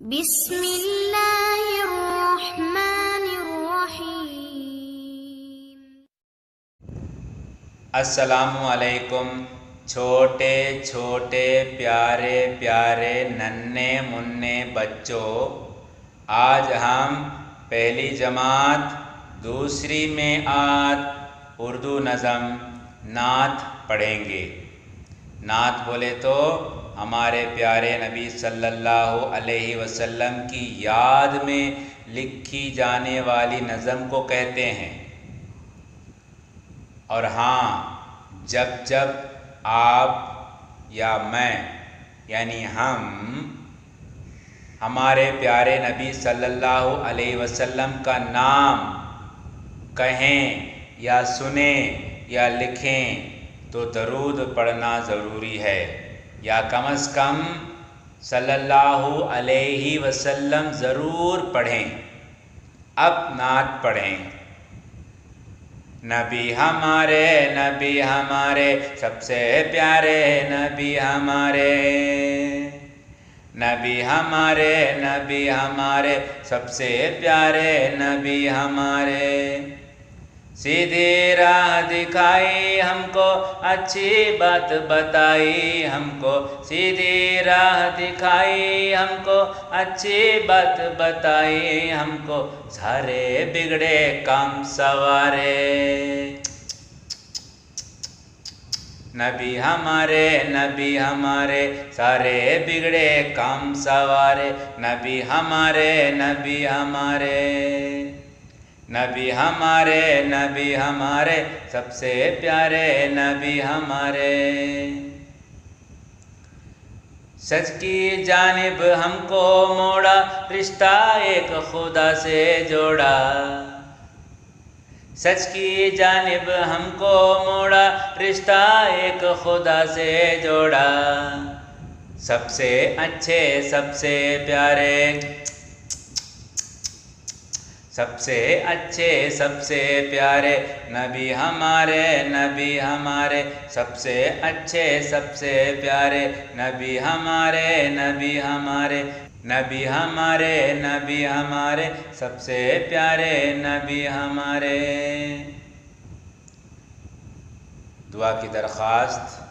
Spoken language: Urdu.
بسم اللہ الرحمن الرحیم۔ السلام علیکم چھوٹے چھوٹے پیارے پیارے ننھے منھے بچوں، آج ہم پہلی جماعت دوسری میعاد اردو نظم نعت پڑھیں گے۔ نعت بولے تو ہمارے پیارے نبی صلی اللہ علیہ وسلم کی یاد میں لکھی جانے والی نظم کو کہتے ہیں۔ اور ہاں، جب جب آپ یا میں یعنی ہم ہمارے پیارے نبی صلی اللہ علیہ وسلم کا نام کہیں یا سنیں یا لکھیں تو درود پڑھنا ضروری ہے، یا کم از کم صلی اللہ علیہ وسلم ضرور پڑھیں۔ اب نعت پڑھیں۔ نبی ہمارے سب سے پیارے نبی ہمارے، نبی ہمارے سب سے پیارے نبی ہمارے، سیدھی راہ دکھائی ہم کو، اچھی بات بتائی ہم کو، سیدھی راہ دکھائی ہم کو، اچھی بات بتائی ہم کو، سارے بگڑے کام سوارے۔ نبی ہمارے سارے بگڑے کام سوارے، نبی ہمارے سب سے پیارے نبی ہمارے، سچ کی جانب ہم کو موڑا، رشتہ ایک خدا سے جوڑا، سچ کی جانب ہم کو موڑا، رشتہ ایک خدا سے جوڑا، سب سے اچھے سب سے پیارے، سب سے اچھے سب سے پیارے نبی ہمارے سب سے اچھے سب سے پیارے نبی ہمارے سب سے پیارے نبی ہمارے۔ دعا کی درخواست۔